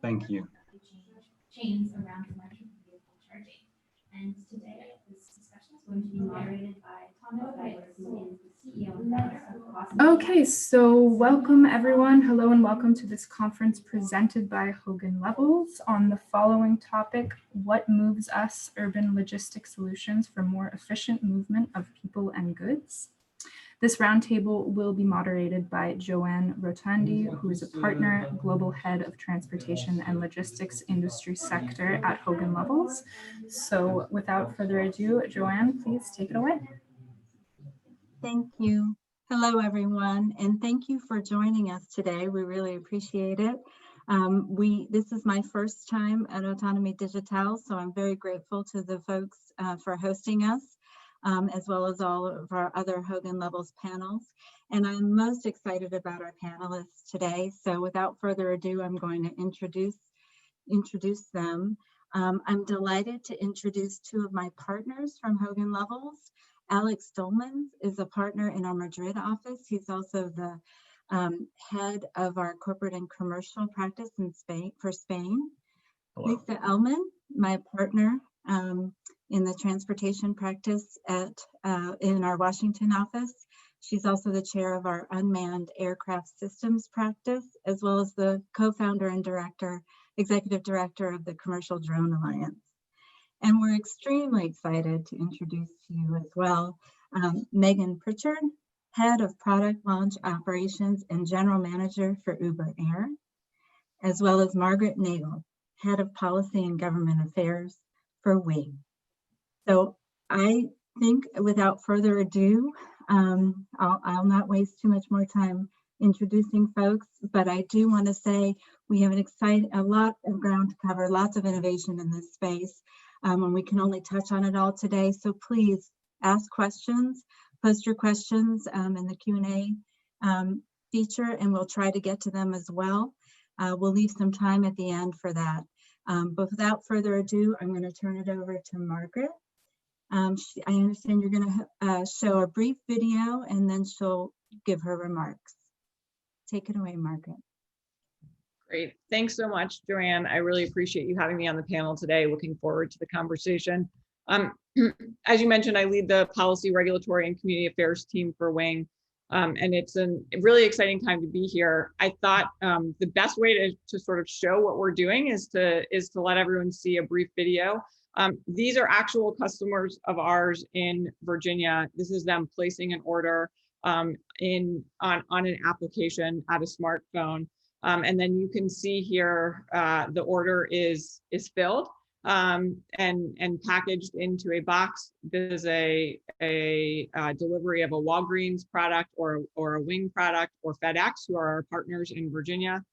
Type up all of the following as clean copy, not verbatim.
Thank you. Chains around commercial vehicle charging. And today, this discussion is going to be moderated by Tom Novice, who is the CEO and founder of Autonomy. Okay, so welcome everyone. Hello and welcome to this conference presented by Hogan Lovells on the following topic: what moves us, urban logistics solutions for more efficient movement of people and goods. This roundtable will be moderated by Joanne Rotondi, who is a partner, global head of transportation and logistics industry sector at Hogan Lovells. So without further ado, Joanne, please take it away. Thank you. Hello, everyone, and thank you for joining us today. We really appreciate it. This is my first time at Autonomy Digital, so I'm very grateful to the folks for hosting us, as well as all of our other Hogan Lovells panels. And I'm most excited about our panelists today. So without further ado, I'm going to introduce them. I'm delighted to introduce two of my partners from Hogan Lovells. Alex Dolmans is a partner in our Madrid office. He's also the head of our corporate and commercial practice in Spain. Hello. Lisa Ellman, my partner in the transportation practice in our Washington office. She's also the chair of our unmanned aircraft systems practice, as well as the co-founder and executive director of the Commercial Drone Alliance. And we're extremely excited to introduce to you as well Megan Prichard, head of product launch operations and general manager for Uber Air, as well as Margaret Nagle, head of policy and government affairs for Wing. So I think without further ado, I'll not waste too much more time introducing folks, but I do want to say we have a lot of ground to cover, lots of innovation in this space, and we can only touch on it all today. So please ask questions, post your questions in the Q&A feature, and we'll try to get to them as well. We'll leave some time at the end for that. But without further ado, I'm going to turn it over to Margaret. I understand you're going to show a brief video and then she'll give her remarks. Take it away, Margaret. Great. Thanks so much, Joanne. I really appreciate you having me on the panel today. Looking forward to the conversation. As you mentioned, I lead the policy, regulatory, and community affairs team for Wing. And it's a really exciting time to be here. I thought the best way to sort of show what we're doing is to let everyone see a brief video. These are actual customers of ours in Virginia. This is them placing an order on an application at a smartphone. And then you can see here the order is filled and packaged into a box. This is a delivery of a Walgreens product or a Wing product or FedEx, who are our partners in Virginia.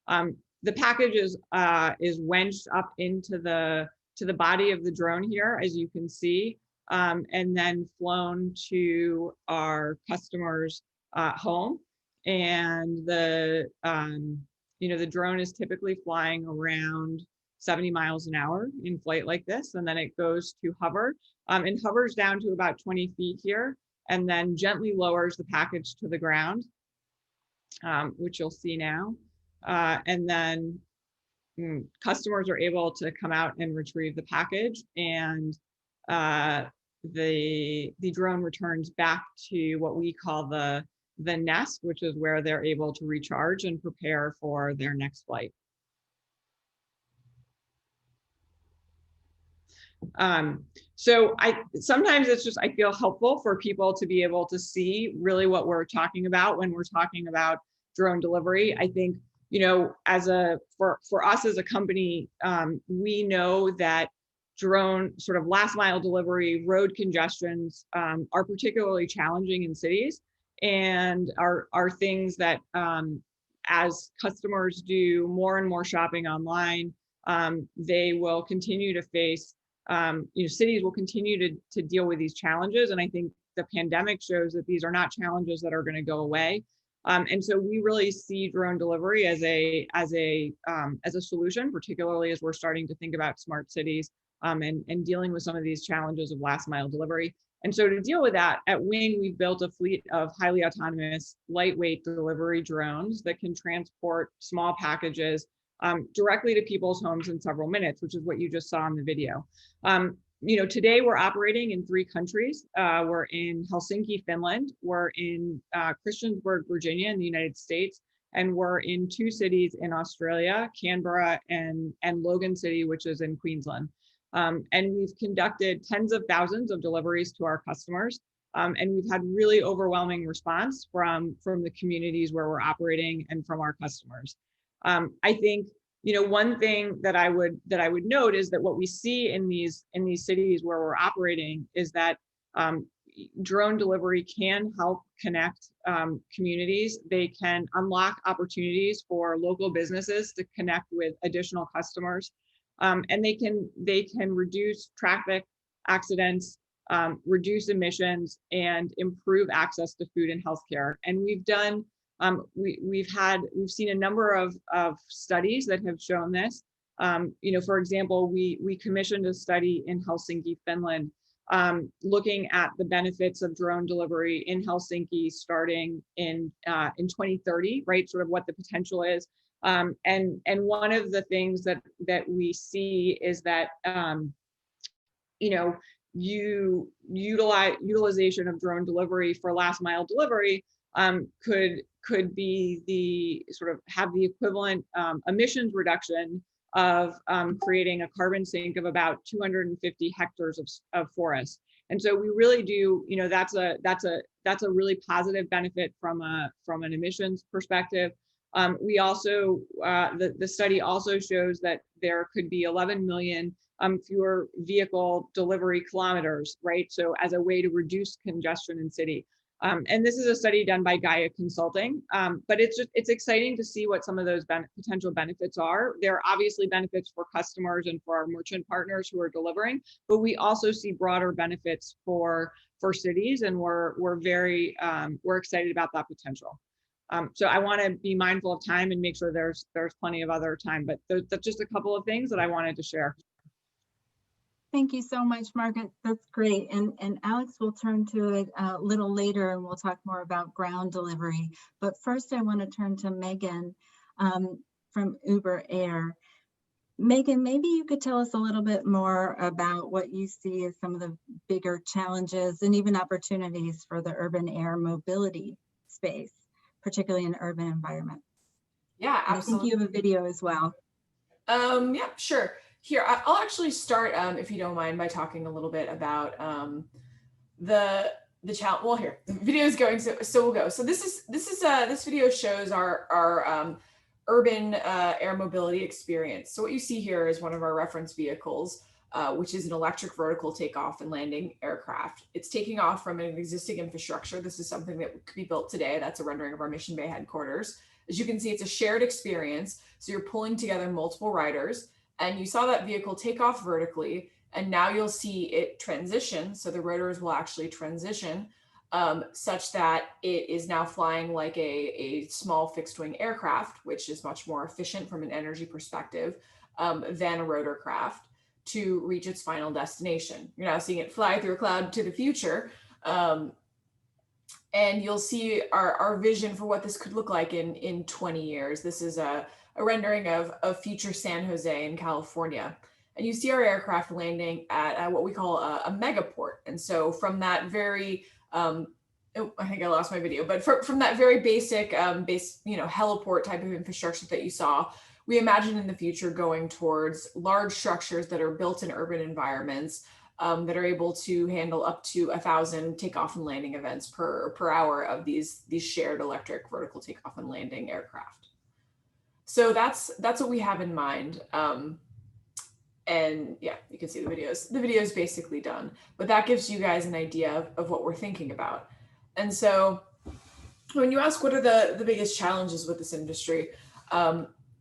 The package is wenched up into the body of the drone here, as you can see, and then flown to our customer's home. And the drone is typically flying around 70 miles an hour in flight like this, and then it goes to hover and hovers down to about 20 feet here, and then gently lowers the package to the ground, which you'll see now. And then customers are able to come out and retrieve the package, and the drone returns back to what we call the nest, which is where they're able to recharge and prepare for their next flight. So sometimes it's just, I feel helpful for people to be able to see really what we're talking about when we're talking about drone delivery. I think, for us as a company, we know that drone sort of last mile delivery, road congestions are particularly challenging in cities, and are things that as customers do more and more shopping online, they will continue to face, cities will continue to deal with these challenges. And I think the pandemic shows that these are not challenges that are going to go away. And so we really see drone delivery as a solution, particularly as we're starting to think about smart cities and dealing with some of these challenges of last mile delivery. And so to deal with that, at Wing, we've built a fleet of highly autonomous, lightweight delivery drones that can transport small packages directly to people's homes in several minutes, which is what you just saw in the video. Today we're operating in 3 countries. We're in Helsinki, Finland. We're in Christiansburg, Virginia in the United States. And we're in 2 cities in Australia, Canberra and Logan City, which is in Queensland. And we've conducted tens of thousands of deliveries to our customers. And we've had really overwhelming response from the communities where we're operating and from our customers. I think, one thing that I would note is that what we see in these cities where we're operating is that drone delivery can help connect communities. They can unlock opportunities for local businesses to connect with additional customers, and they can reduce traffic accidents, reduce emissions, and improve access to food and healthcare. And we've done we've seen a number of studies that have shown this. For example, we commissioned a study in Helsinki, Finland, looking at the benefits of drone delivery in Helsinki starting in 2030, right? Sort of what the potential is. And one of the things that we see is that utilization of drone delivery for last mile delivery could be the sort of have the equivalent emissions reduction of creating a carbon sink of about 250 hectares of forest. And so we really do, that's a really positive benefit from an emissions perspective. We also, the study also shows that there could be 11 million fewer vehicle delivery kilometers, right? So as a way to reduce congestion in city. And this is a study done by Gaia Consulting, but it's exciting to see what some of those potential benefits are. There are obviously benefits for customers and for our merchant partners who are delivering, but we also see broader benefits for cities, and we're very we're excited about that potential. So I want to be mindful of time and make sure there's plenty of other time, but that's just a couple of things that I wanted to share. Thank you so much, Margaret. That's great. And Alex will turn to it a little later, and we'll talk more about ground delivery. But first, I want to turn to Megan from Uber Air. Megan, maybe you could tell us a little bit more about what you see as some of the bigger challenges and even opportunities for the urban air mobility space, particularly in urban environment. Yeah, absolutely. And I think you have a video as well. Yeah, sure. Here, I'll actually start, if you don't mind, by talking a little bit about the challenge. Well, here the video is going, so we'll go. So this video shows our urban air mobility experience. So what you see here is one of our reference vehicles, which is an electric vertical takeoff and landing aircraft. It's taking off from an existing infrastructure. This is something that could be built today. That's a rendering of our Mission Bay headquarters. As you can see, it's a shared experience. So you're pulling together multiple riders. And you saw that vehicle take off vertically, and now you'll see it transition. So the rotors will actually transition such that it is now flying like a small fixed wing aircraft, which is much more efficient from an energy perspective than a rotorcraft to reach its final destination. You're now seeing it fly through a cloud to the future. And you'll see our vision for what this could look like in 20 years. This is a rendering of future San Jose in California. And you see our aircraft landing at what we call a megaport. And so from that very, I think I lost my video, but from that very basic, heliport type of infrastructure that you saw, we imagine in the future going towards large structures that are built in urban environments that are able to handle up to 1,000 takeoff and landing events per hour of these shared electric vertical takeoff and landing aircraft. So that's what we have in mind. And yeah, you can see the videos. The video is basically done, but that gives you guys an idea of what we're thinking about. And so when you ask what are the biggest challenges with this industry,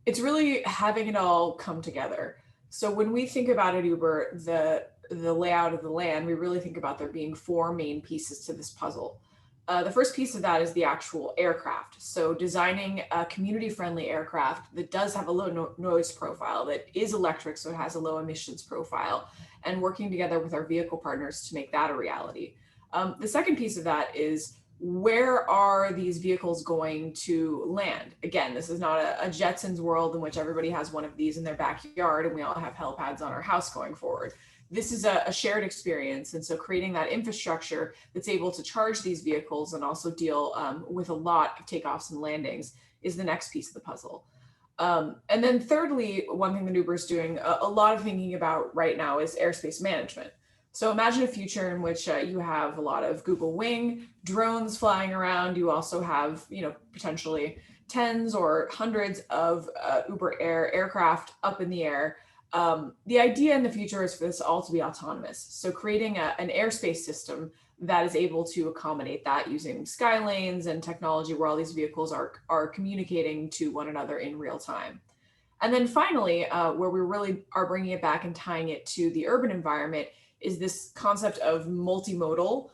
it's really having it all come together. So when we think about at Uber, the layout of the land, we really think about there being 4 main pieces to this puzzle. The first piece of that is the actual aircraft. So designing a community-friendly aircraft that does have a low noise profile, that is electric, so it has a low emissions profile, and working together with our vehicle partners to make that a reality. The second piece of that is where are these vehicles going to land? Again, this is not a Jetsons world in which everybody has one of these in their backyard and we all have helipads on our house going forward. This is a shared experience. And so creating that infrastructure that's able to charge these vehicles and also deal with a lot of takeoffs and landings is the next piece of the puzzle. And then thirdly, one thing that Uber is doing a lot of thinking about right now is airspace management. So imagine a future in which you have a lot of Google Wing drones flying around. You also have, potentially tens or hundreds of Uber Air aircraft up in the air. The idea in the future is for this all to be autonomous. So creating an airspace system that is able to accommodate that using sky lanes and technology where all these vehicles are communicating to one another in real time. And then finally, where we really are bringing it back and tying it to the urban environment is this concept of multimodal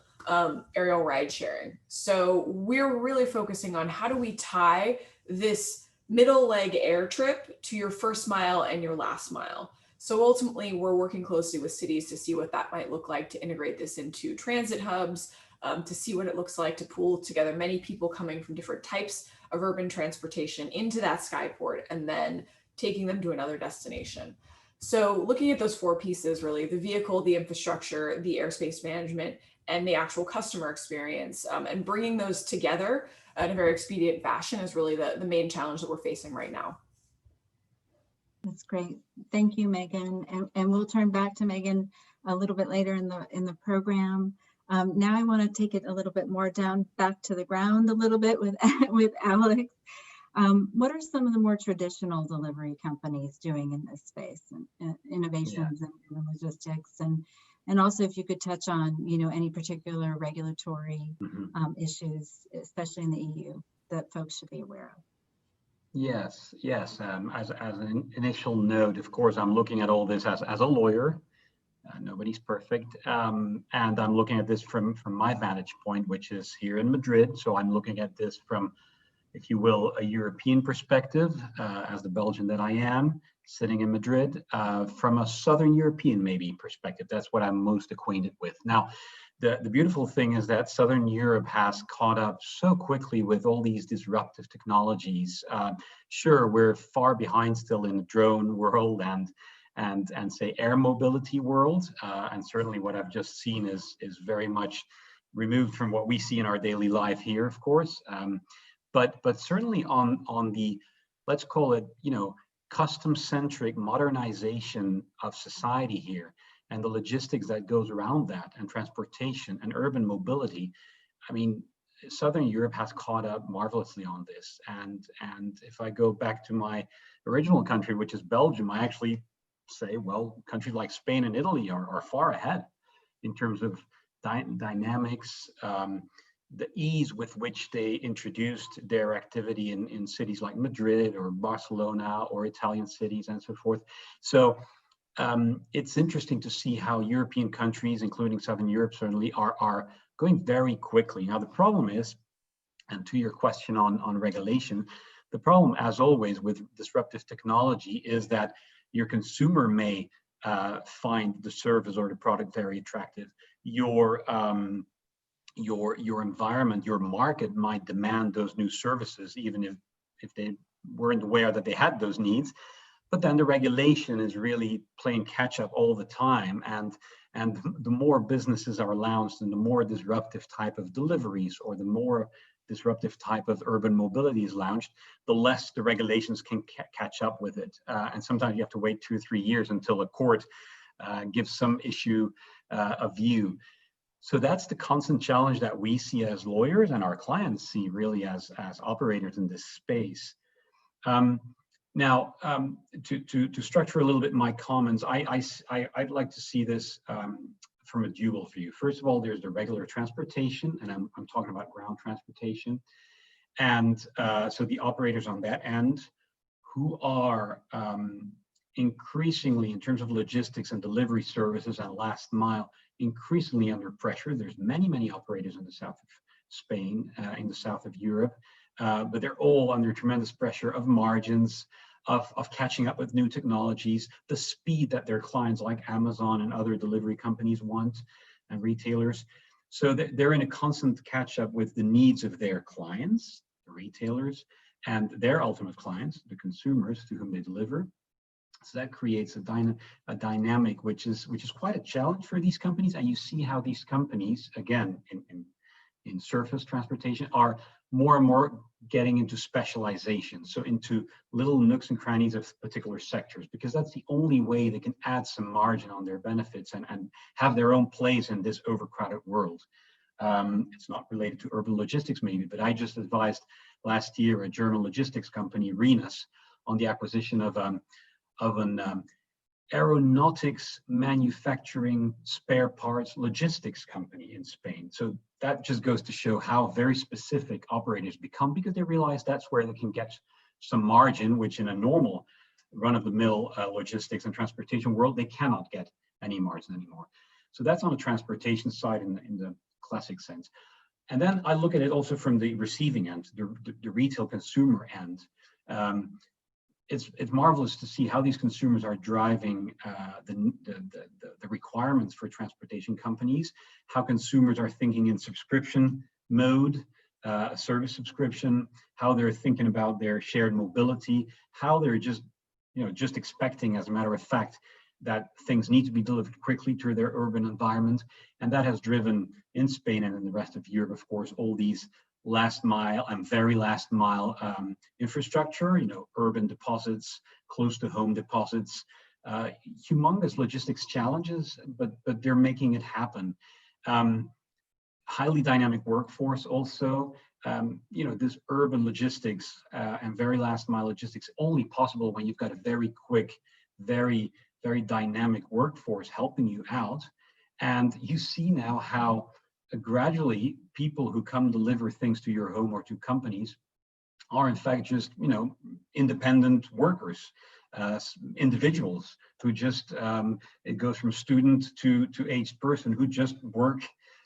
aerial ride sharing. So we're really focusing on how do we tie this middle leg air trip to your first mile and your last mile. So ultimately, we're working closely with cities to see what that might look like, to integrate this into transit hubs, to see what it looks like to pool together many people coming from different types of urban transportation into that skyport and then taking them to another destination. So looking at those four pieces, really, the vehicle, the infrastructure, the airspace management, and the actual customer experience, and bringing those together in a very expedient fashion is really the main challenge that we're facing right now. That's great. Thank you, Megan. And we'll turn back to Megan a little bit later in the program. Now I want to take it a little bit more down back to the ground a little bit with Alex. What are some of the more traditional delivery companies doing in this space and innovations in logistics? And also if you could touch on, any particular regulatory issues, especially in the EU, that folks should be aware of. Yes. As an initial note, of course, I'm looking at all this as a lawyer. Nobody's perfect. And I'm looking at this from my vantage point, which is here in Madrid. So I'm looking at this from, if you will, a European perspective, as the Belgian that I am, sitting in Madrid, from a Southern European maybe perspective. That's what I'm most acquainted with. Now, the beautiful thing is that Southern Europe has caught up so quickly with all these disruptive technologies. Sure, we're far behind still in the drone world and say air mobility world, and certainly what I've just seen is very much removed from what we see in our daily life here, of course. But certainly on the, let's call it, custom-centric modernization of society here and the logistics that goes around that and transportation and urban mobility. I mean, Southern Europe has caught up marvelously on this. And if I go back to my original country, which is Belgium, I actually say, well, countries like Spain and Italy are far ahead in terms of dynamics, the ease with which they introduced their activity in cities like Madrid or Barcelona or Italian cities and so forth. So it's interesting to see how European countries, including Southern Europe certainly, are going very quickly. Now the problem is, and to your question on regulation, the problem as always with disruptive technology is that your consumer may find the service or the product very attractive. Your environment, your market might demand those new services, even if they weren't aware that they had those needs. But then the regulation is really playing catch up all the time. And the more businesses are launched and the more disruptive type of deliveries or the more disruptive type of urban mobility is launched, the less the regulations can catch up with it. And sometimes you have to wait 2 or 3 years until a court gives some issue a view. So that's the constant challenge that we see as lawyers and our clients see really as operators in this space. Now, to structure a little bit my comments, I'd like to see this from a dual view. First of all, there's the regular transportation, and I'm talking about ground transportation. And so the operators on that end who are increasingly, in terms of logistics and delivery services and last mile, increasingly under pressure. There's many operators in the south of Spain, in the south of Europe, but they're all under tremendous pressure of margins, of catching up with new technologies, the speed that their clients like Amazon and other delivery companies want, and retailers. So they're in a constant catch up with the needs of their clients, the retailers, and their ultimate clients, the consumers to whom they deliver. So that creates a dynamic which is quite a challenge for these companies. And you see how these companies, again, in surface transportation, are more and more getting into specialization, so into little nooks and crannies of particular sectors, because that's the only way they can add some margin on their benefits and have their own place in this overcrowded world. It's not related to urban logistics maybe, but I just advised last year a German logistics company, Renus, on the acquisition of an aeronautics manufacturing spare parts logistics company in Spain. So that just goes to show how very specific operators become, because they realize that's where they can get some margin, which in a normal run-of-the-mill logistics and transportation world, they cannot get any margin anymore. So that's on the transportation side in the classic sense. And then I look at it also from the receiving end, the retail consumer end. It's marvelous to see how these consumers are driving the requirements for transportation companies, how consumers are thinking in subscription mode, service subscription, how they're thinking about their shared mobility, how they're just expecting, as a matter of fact, that things need to be delivered quickly to their urban environment. And that has driven in Spain and in the rest of Europe, of course, all these last mile and very last mile infrastructure, urban deposits, close to home deposits, humongous logistics challenges, but they're making it happen. Highly dynamic workforce also. This urban logistics and very last mile logistics only possible when you've got a very quick, very dynamic workforce helping you out. And you see now how gradually people who come deliver things to your home or to companies are in fact just independent workers, individuals who just it goes from student to aged person who just work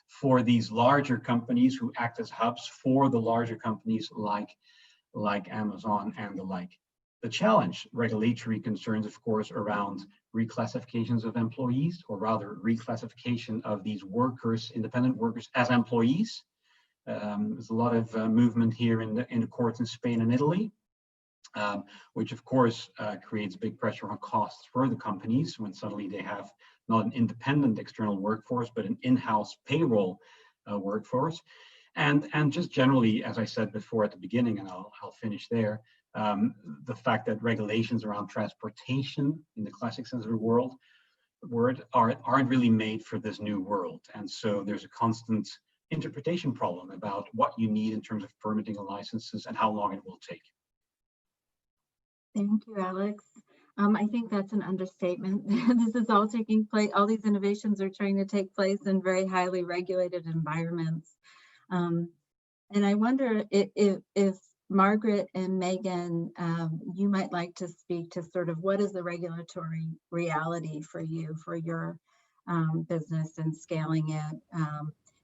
for these larger companies, who act as hubs for the larger companies like Amazon and the like. The challenge, regulatory concerns, of course, around reclassifications of employees, or rather reclassification of these workers, independent workers, as employees. There's a lot of movement here in the courts in Spain and Italy, which of course creates big pressure on costs for the companies when suddenly they have not an independent external workforce, but an in-house payroll workforce. And just generally, as I said before at the beginning, and I'll finish there, the fact that regulations around transportation in the classic sense of the word aren't really made for this new world. And so there's a constant interpretation problem about what you need in terms of permitting licenses and how long it will take. Thank you, Alex. I think that's an understatement. This is all taking place, all these innovations are trying to take place in very highly regulated environments. And I wonder if Margaret and Megan, you might like to speak to sort of what is the regulatory reality for you, for your business and scaling it?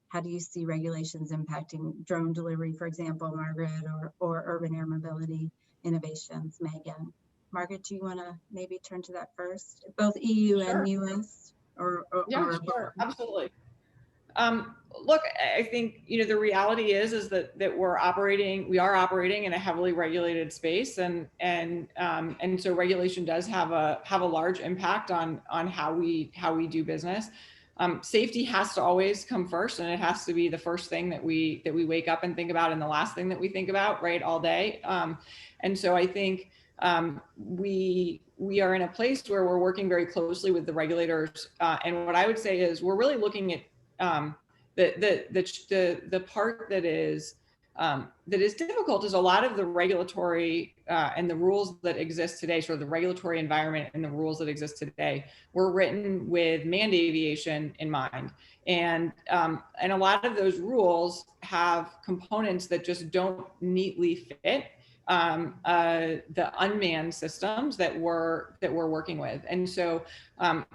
How do you see regulations impacting drone delivery, for example, Margaret, or urban air mobility innovations, Megan? Margaret, do you want to maybe turn to that first? Both EU and US? Yeah, sure, absolutely. Look, I think the reality is that we are operating in a heavily regulated space, and so regulation does have a large impact on how we do business. Safety has to always come first, and it has to be the first thing that we wake up and think about, and the last thing that we think about, right, all day. And so I think we are in a place where we're working very closely with the regulators, and what I would say is we're really looking at the part that is difficult is a lot of the regulatory and the rules that exist today, sort of the regulatory environment and the rules that exist today were written with manned aviation in mind. And a lot of those rules have components that just don't neatly fit the unmanned systems that we're working with. And so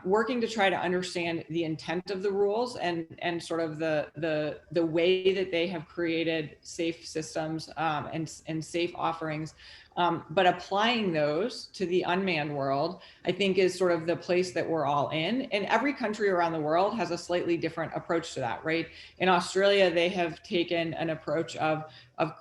working to try to understand the intent of the rules and sort of the way that they have created safe systems and safe offerings But applying those to the unmanned world, I think, is sort of the place that we're all in. And every country around the world has a slightly different approach to that, right? In Australia, they have taken an approach of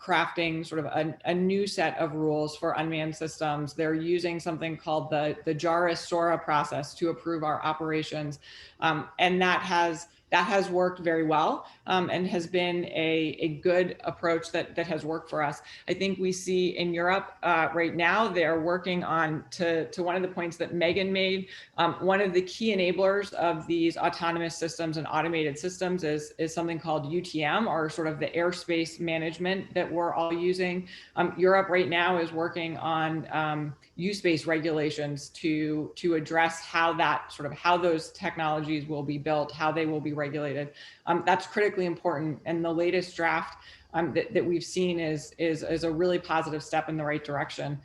crafting sort of a new set of rules for unmanned systems. They're using something called the JARIS SORA process to approve our operations. And that has worked very well, and has been a good approach that has worked for us. I think we see in Europe right now, they're working on, to one of the points that Megan made, one of the key enablers of these autonomous systems and automated systems is something called UTM, or sort of the airspace management that we're all using. Europe right now is working on use-based regulations to address how those technologies will be built, how they will be regulated. That's critically important. And the latest draft that we've seen is a really positive step in the right direction.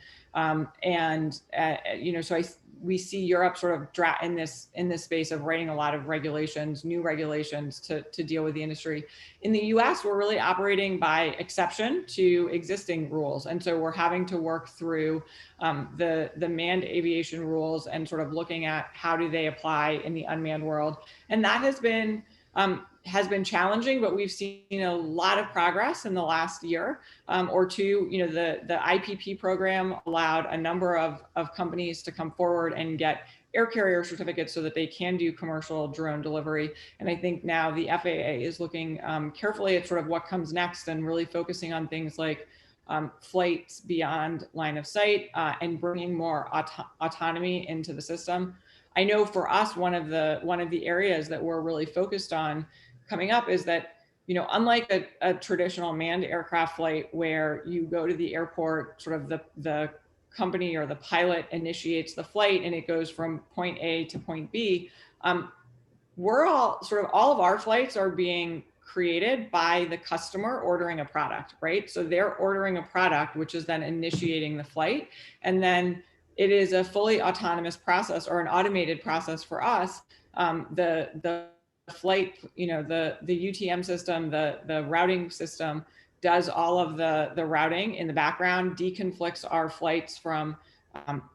We see Europe sort of in this space of writing a lot of regulations, new regulations to deal with the industry. In the US, we're really operating by exception to existing rules. And so we're having to work through the manned aviation rules and sort of looking at how do they apply in the unmanned world. And that has been challenging, but we've seen a lot of progress in the last year or two. The IPP program allowed a number of companies to come forward and get air carrier certificates so that they can do commercial drone delivery. And I think now the FAA is looking carefully at sort of what comes next and really focusing on things like flights beyond line of sight and bringing more autonomy into the system. I know for us, one of the areas that we're really focused on coming up is that, unlike a traditional manned aircraft flight where you go to the airport, sort of the company or the pilot initiates the flight and it goes from point A to point B, all of our flights are being created by the customer ordering a product, right? So they're ordering a product, which is then initiating the flight. And then it is a fully autonomous process or an automated process for us. The flight, the UTM system, the routing system does all of the routing in the background, deconflicts our flights from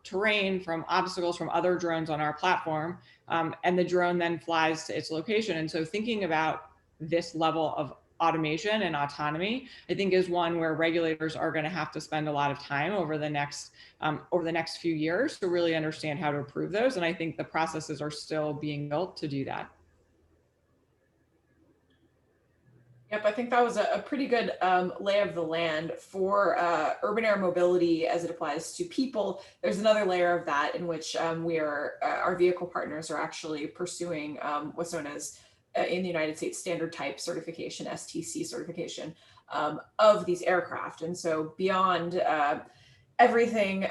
terrain, from obstacles, from other drones on our platform, and the drone then flies to its location. And so thinking about this level of automation and autonomy, I think, is one where regulators are going to have to spend a lot of time over the next few years to really understand how to approve those. And I think the processes are still being built to do that. Yep, I think that was a pretty good lay of the land for urban air mobility as it applies to people. There's another layer of that in which our vehicle partners are actually pursuing what's known as in the United States standard type certification, STC certification of these aircraft. And so beyond everything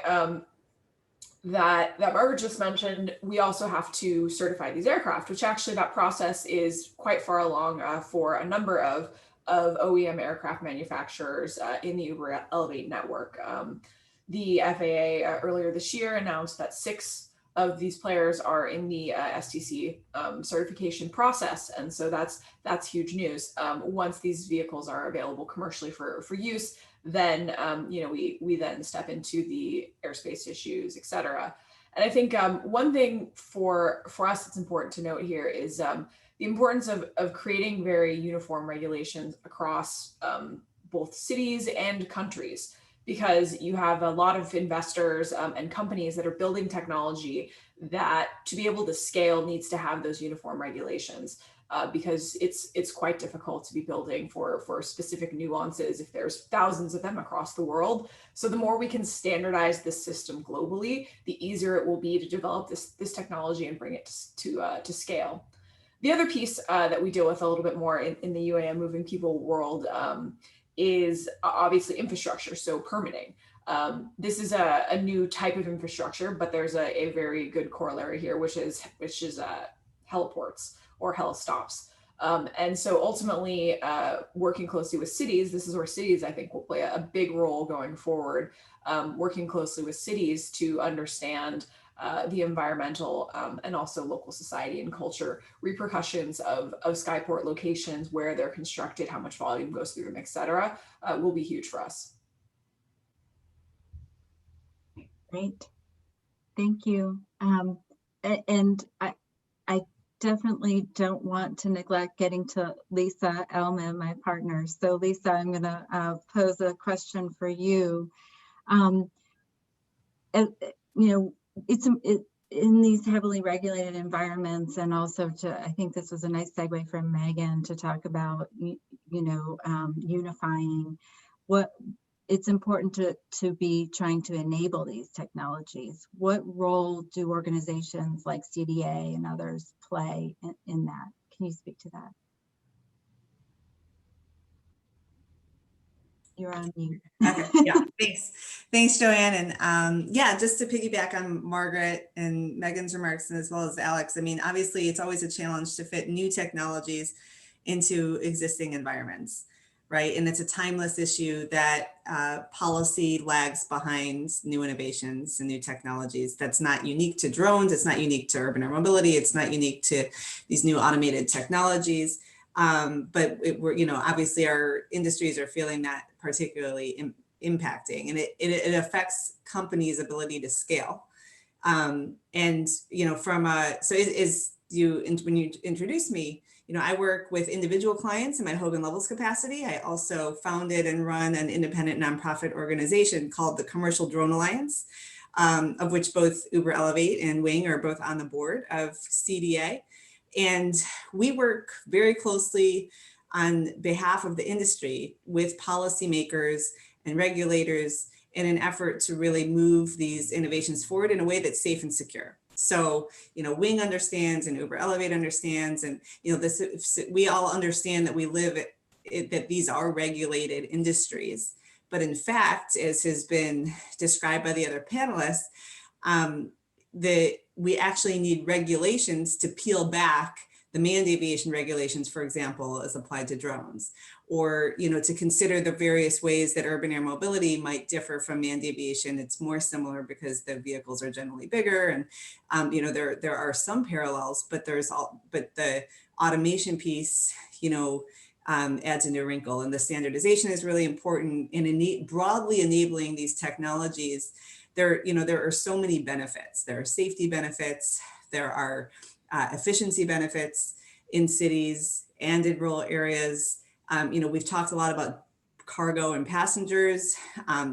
that Margaret just mentioned, we also have to certify these aircraft, which actually that process is quite far along for a number of OEM aircraft manufacturers in the Uber Elevate network. The FAA earlier this year announced that 6 of these players are in the STC certification process. And so that's huge news. Once these vehicles are available commercially for use, then we then step into the airspace issues, et cetera. And I think one thing for us that's important to note here is the importance of creating very uniform regulations across both cities and countries, because you have a lot of investors and companies that are building technology that, to be able to scale, needs to have those uniform regulations. Because it's quite difficult to be building for specific nuances if there's thousands of them across the world. So the more we can standardize this system globally, the easier it will be to develop this technology and bring it to scale. The other piece that we deal with a little bit more in the UAM moving people world is obviously infrastructure, so permitting. This is a new type of infrastructure, but there's a very good corollary here, which is heliports or helistops. And so ultimately, working closely with cities, this is where cities, I think, will play a big role going forward, working closely with cities to understand the environmental and also local society and culture repercussions of skyport locations, where they're constructed, how much volume goes through them, et cetera, will be huge for us. Great, thank you. And I definitely don't want to neglect getting to Lisa Ellman, my partner. So Lisa, I'm gonna pose a question for you. You know, in these heavily regulated environments, and also I think this was a nice segue from Megan to talk about, unifying what it's important to be trying to enable these technologies. What role do organizations like CDA and others play in that? Can you speak to that? You're on mute. Okay, yeah, thanks, Joanne. And yeah, just to piggyback on Margaret and Megan's remarks, and as well as Alex, I mean, obviously it's always a challenge to fit new technologies into existing environments, right? And it's a timeless issue that policy lags behind new innovations and new technologies. That's not unique to drones. It's not unique to urban air mobility. It's not unique to these new automated technologies. But obviously our industries are feeling that particularly impacting, and it affects companies' ability to scale. And when you introduced me, I work with individual clients in my Hogan Lovells capacity. I also founded and run an independent nonprofit organization called the Commercial Drone Alliance, of which both Uber Elevate and Wing are both on the board of CDA. And we work very closely on behalf of the industry with policymakers and regulators in an effort to really move these innovations forward in a way that's safe and secure. So, Wing understands and Uber Elevate understands, and, we all understand that we live that these are regulated industries. But in fact, as has been described by the other panelists, we actually need regulations to peel back the manned aviation regulations, for example, as applied to drones, or to consider the various ways that urban air mobility might differ from manned aviation. It's more similar because the vehicles are generally bigger, and there are some parallels, but the automation piece adds a new wrinkle, and the standardization is really important in broadly enabling these technologies. There are so many benefits. There are safety benefits. There are efficiency benefits in cities and in rural areas. We've talked a lot about cargo and passengers,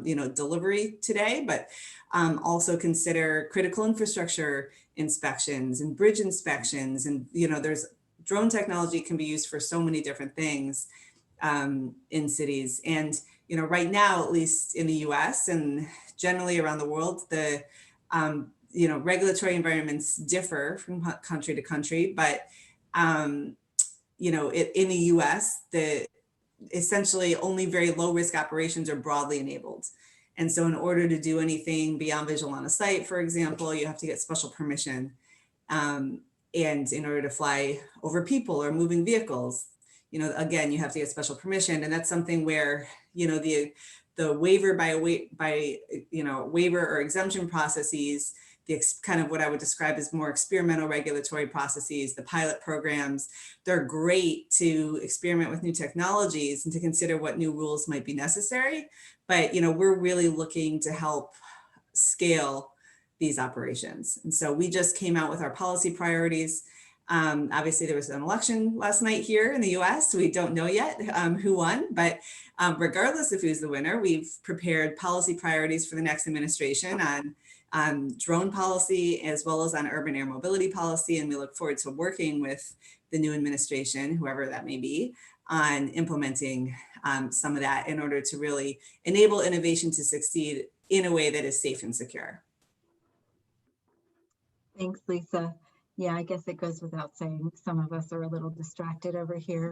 delivery today, but also consider critical infrastructure inspections and bridge inspections. And, there's drone technology can be used for so many different things in cities. And, right now, at least in the US and generally around the world, the regulatory environments differ from country to country, but in the US, essentially only very low risk operations are broadly enabled. And so in order to do anything beyond visual line of sight, for example, you have to get special permission. And in order to fly over people or moving vehicles, again, you have to get special permission. And that's something where, the waiver waiver or exemption processes, kind of what I would describe as more experimental regulatory processes, the pilot programs, they're great to experiment with new technologies and to consider what new rules might be necessary. But, we're really looking to help scale these operations. And so we just came out with our policy priorities. Obviously, there was an election last night here in the US. We don't know yet who won, but regardless of who's the winner, we've prepared policy priorities for the next administration on drone policy, as well as on urban air mobility policy. And we look forward to working with the new administration, whoever that may be, on implementing some of that in order to really enable innovation to succeed in a way that is safe and secure. Thanks, Lisa. Yeah, I guess it goes without saying, some of us are a little distracted over here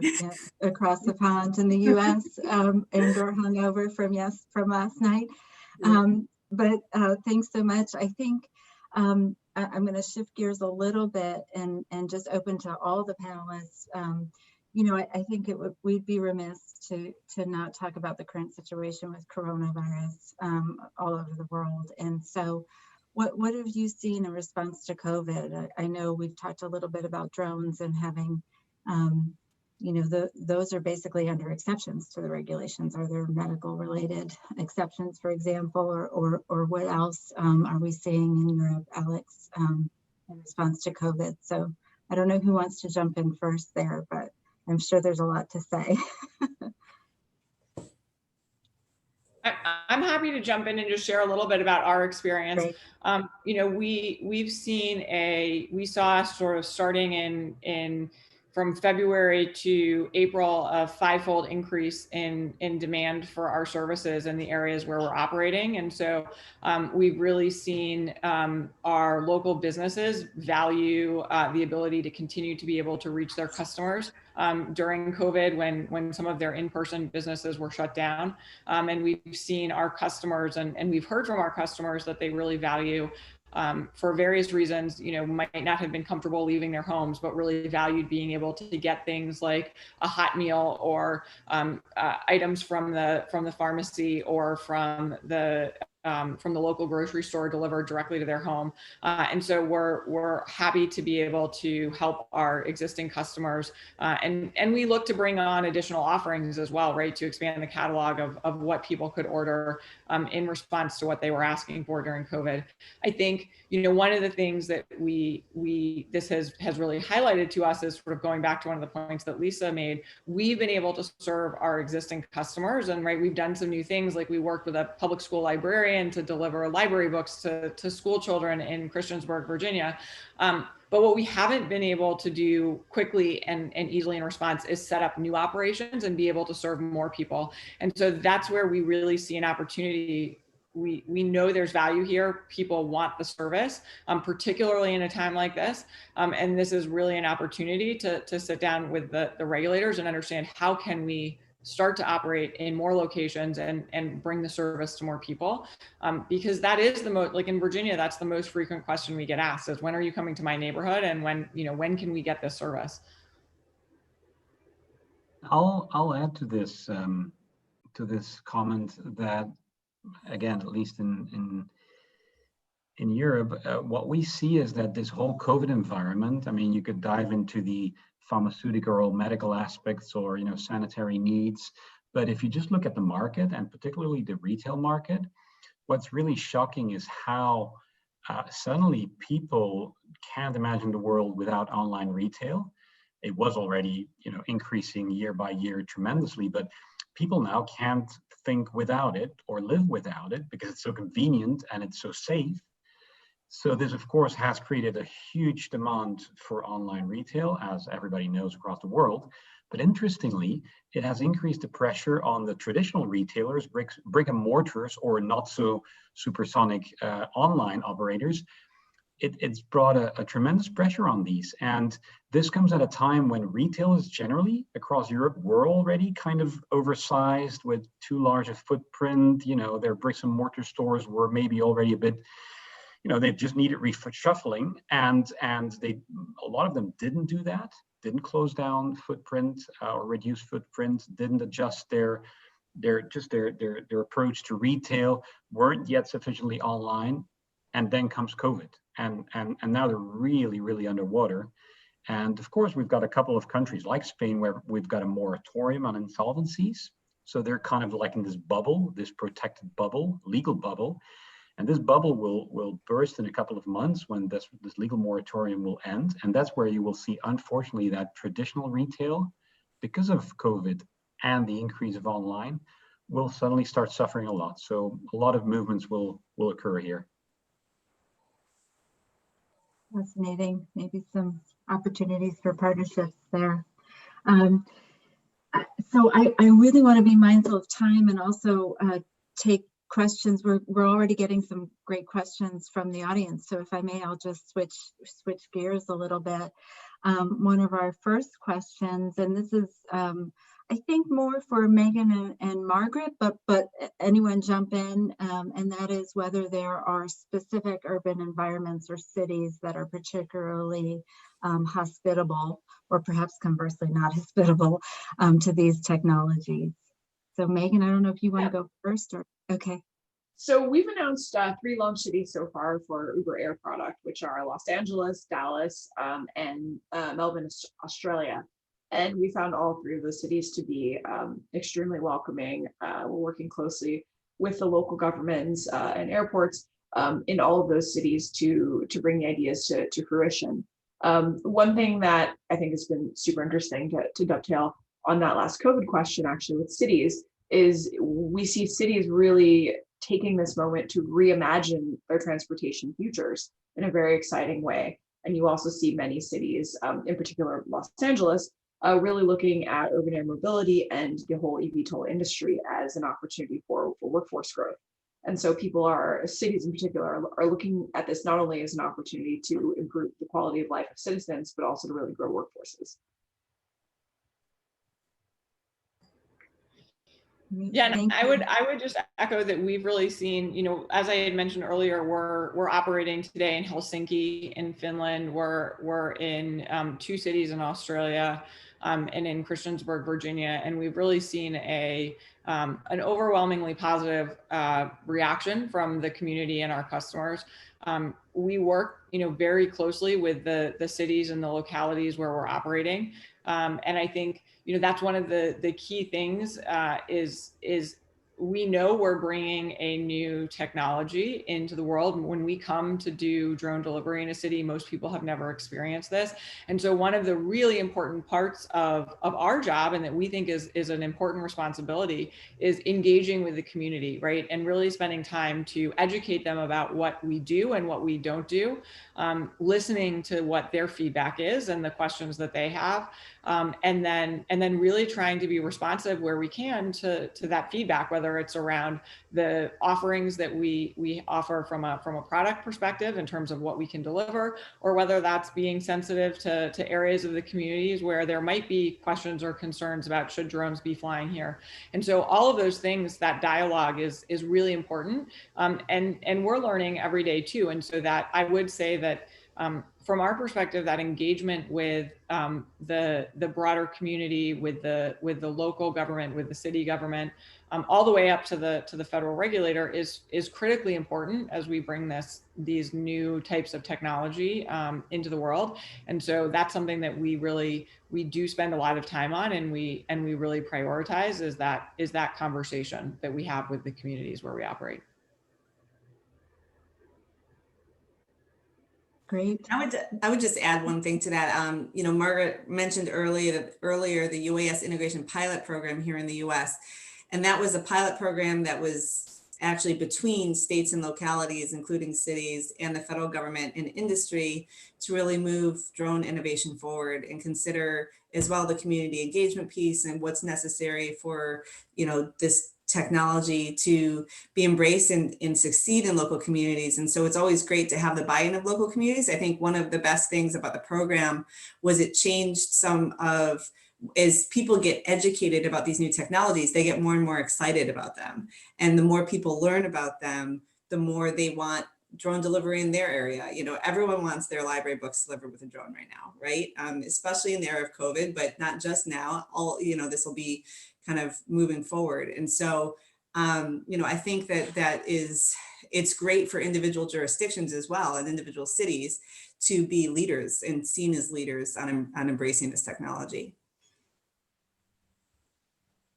across the pond in the US and or hungover from last night. But thanks so much. I think I'm going to shift gears a little bit and just open to all the panelists. I think we'd be remiss to not talk about the current situation with coronavirus all over the world. And so what have you seen in response to COVID? I know we've talked a little bit about drones and having, those are basically under exceptions to the regulations. Are there medical related exceptions, for example, or what else are we seeing in Europe, Alex, in response to COVID? So I don't know who wants to jump in first there, but I'm sure there's a lot to say. I'm happy to jump in and just share a little bit about our experience. Great. We saw sort of starting in from February to April a fivefold increase in demand for our services in the areas where we're operating. And so we've really seen our local businesses value the ability to continue to be able to reach their customers during COVID when some of their in-person businesses were shut down. And we've seen our customers and we've heard from our customers that they really value for various reasons, might not have been comfortable leaving their homes, but really valued being able to get things like a hot meal or items from the pharmacy or from the local grocery store delivered directly to their home. And so we're happy to be able to help our existing customers. And we look to bring on additional offerings as well, right, to expand the catalog of what people could order in response to what they were asking for during COVID. I think, one of the things that this has really highlighted to us is sort of going back to one of the points that Lisa made. We've been able to serve our existing customers, and right, we've done some new things, like we worked with a public school librarian to deliver library books to school children in Christiansburg, Virginia. But what we haven't been able to do quickly and easily in response is set up new operations and be able to serve more people. And so that's where we really see an opportunity. We know there's value here. People want the service, particularly in a time like this. And this is really an opportunity to sit down with the regulators and understand how can we start to operate in more locations and bring the service to more people. Because that is the most, like in Virginia, that's the most frequent question we get asked is, when are you coming to my neighborhood? And when can we get this service? I'll add to this comment that, again, at least in Europe, what we see is that this whole COVID environment, I mean, you could dive into the pharmaceutical or medical aspects or, sanitary needs. But if you just look at the market, and particularly the retail market, what's really shocking is how suddenly people can't imagine the world without online retail. It was already, increasing year by year tremendously, but people now can't think without it or live without it because it's so convenient and it's so safe. So this, of course, has created a huge demand for online retail, as everybody knows, across the world. But interestingly, it has increased the pressure on the traditional retailers, brick and mortars, or not so supersonic online operators. It's brought a tremendous pressure on these. And this comes at a time when retailers generally across Europe were already kind of oversized with too large a footprint. Their bricks and mortar stores were maybe already a bit, they just needed reshuffling. And a lot of them didn't do that, didn't close down footprint or reduce footprint, didn't adjust their approach to retail, weren't yet sufficiently online. And then comes COVID. And now they're really, really underwater. And of course, we've got a couple of countries like Spain where we've got a moratorium on insolvencies. So they're kind of like in this bubble, this protected bubble, legal bubble. And this bubble will burst in a couple of months when this legal moratorium will end. And that's where you will see, unfortunately, that traditional retail, because of COVID and the increase of online, will suddenly start suffering a lot. So a lot of movements will occur here. Fascinating. Maybe some opportunities for partnerships there. So I really want to be mindful of time and also take questions. We're already getting some great questions from the audience. So if I may, I'll just switch gears a little bit. One of our first questions, and this is I think more for Megan and Margaret, but anyone jump in, and that is whether there are specific urban environments or cities that are particularly hospitable, or perhaps conversely not hospitable to these technologies. So Megan, I don't know if you want to go first or, okay. So we've announced 3 launch cities so far for Uber Air product, which are Los Angeles, Dallas, and Melbourne, Australia. And we found all three of those cities to be extremely welcoming. We're working closely with the local governments and airports in all of those cities to bring the ideas to fruition. One thing that I think has been super interesting to dovetail on that last COVID question, actually, with cities, is we see cities really taking this moment to reimagine their transportation futures in a very exciting way. And you also see many cities, in particular Los Angeles, really looking at urban air mobility and the whole eVTOL industry as an opportunity for workforce growth. And so cities in particular are looking at this not only as an opportunity to improve the quality of life of citizens, but also to really grow workforces. Yeah, and I would just echo that we've really seen, as I had mentioned earlier, we're operating today in Helsinki in Finland. We're in 2 cities in Australia and in Christiansburg, Virginia, and we've really seen an overwhelmingly positive reaction from the community and our customers. We work, very closely with the cities and the localities where we're operating, and I think that's one of the key things is we know we're bringing a new technology into the world. When we come to do drone delivery in a city, most people have never experienced this. And so one of the really important parts of our job, and that we think is an important responsibility, is engaging with the community, right? And really spending time to educate them about what we do and what we don't do, listening to what their feedback is and the questions that they have, and then really trying to be responsive where we can to that feedback, whether it's around the offerings that we offer from a product perspective in terms of what we can deliver, or whether that's being sensitive to areas of the communities where there might be questions or concerns about should drones be flying here. And so all of those things, that dialogue is really important, and we're learning every day too. And so that I would say that from our perspective, that engagement with the broader community, with the local government, with the city government, all the way up to the federal regulator is critically important as we bring these new types of technology into the world. And so that's something that we do spend a lot of time on, and we really prioritize is that conversation that we have with the communities where we operate. Great. I would just add one thing to that. Margaret mentioned earlier the UAS integration pilot program here in the US. And that was a pilot program that was actually between states and localities, including cities and the federal government and industry, to really move drone innovation forward and consider as well the community engagement piece and what's necessary for, this technology to be embraced and succeed in local communities. And so it's always great to have the buy-in of local communities. I think one of the best things about the program was it changed as people get educated about these new technologies, they get more and more excited about them. And the more people learn about them, the more they want drone delivery in their area. Everyone wants their library books delivered with a drone right now, right? Especially in the era of COVID, but not just now. This will be kind of moving forward. And so, I think it's great for individual jurisdictions as well and individual cities to be leaders and seen as leaders on embracing this technology.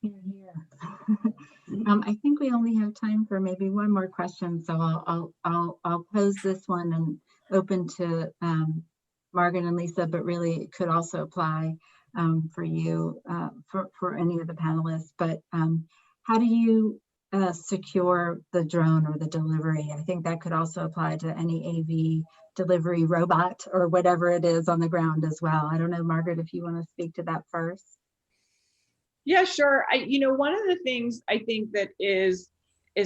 Here. I think we only have time for maybe one more question, so I'll pose this one and open to Margaret and Lisa, but really it could also apply for you, for any of the panelists. But how do you secure the drone or the delivery? I think that could also apply to any AV delivery robot or whatever it is on the ground as well. I don't know, Margaret, if you want to speak to that first. Yeah, sure. One of the things I think that is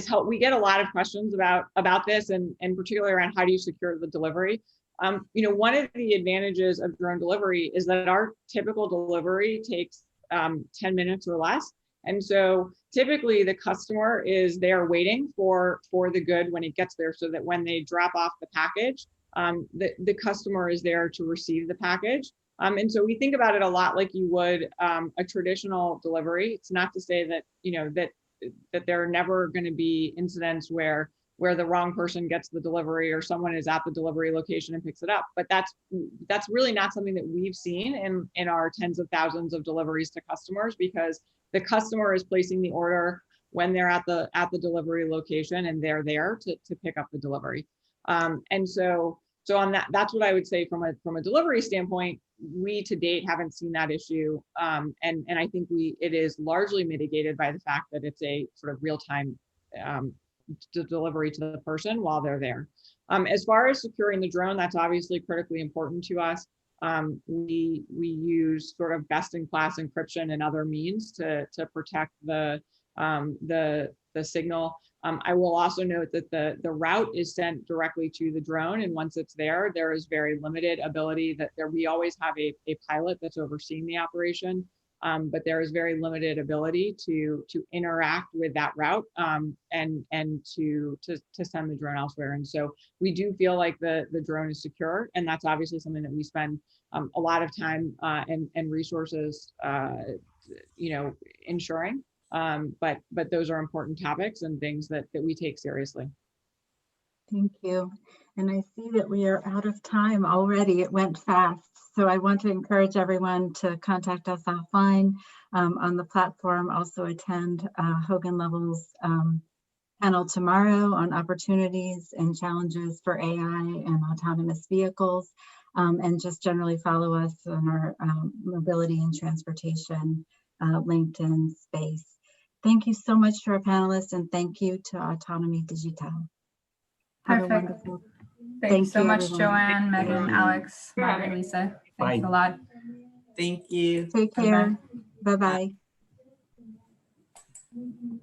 help. We get a lot of questions about this, and particularly around how do you secure the delivery. One of the advantages of drone delivery is that our typical delivery takes 10 minutes or less. And so typically the customer is there waiting for the good when it gets there, so that when they drop off the package, the customer is there to receive the package. And so we think about it a lot like you would a traditional delivery. It's not to say that, that there are never going to be incidents where where the wrong person gets the delivery or someone is at the delivery location and picks it up. But that's really not something that we've seen in our tens of thousands of deliveries to customers, because the customer is placing the order when they're at the delivery location and they're there to pick up the delivery. And so on that's what I would say from a delivery standpoint. We to date haven't seen that issue, and I think it is largely mitigated by the fact that it's a sort of real-time delivery to the person while they're there. As far as securing the drone, that's obviously critically important to us. We use sort of best-in-class encryption and other means to protect the signal. I will also note that the route is sent directly to the drone, and once it's there, there is very limited ability we always have a pilot that's overseeing the operation, but there is very limited ability to interact with that route and to send the drone elsewhere. And so we do feel like the drone is secure, and that's obviously something that we spend a lot of time and resources, ensuring. But those are important topics and things that we take seriously. Thank you. And I see that we are out of time already. It went fast. So I want to encourage everyone to contact us offline on the platform. Also attend Hogan Lovells panel tomorrow on opportunities and challenges for AI and autonomous vehicles. And just generally follow us on our mobility and transportation LinkedIn space. Thank you so much to our panelists, and thank you to Autonomy Digital. Have a Perfect. wonderful. Thanks so much, everyone. Joanne, Megan, Alex, Margaret, Lisa. Thanks Bye. a lot. Thank you. Take care. Bye-bye.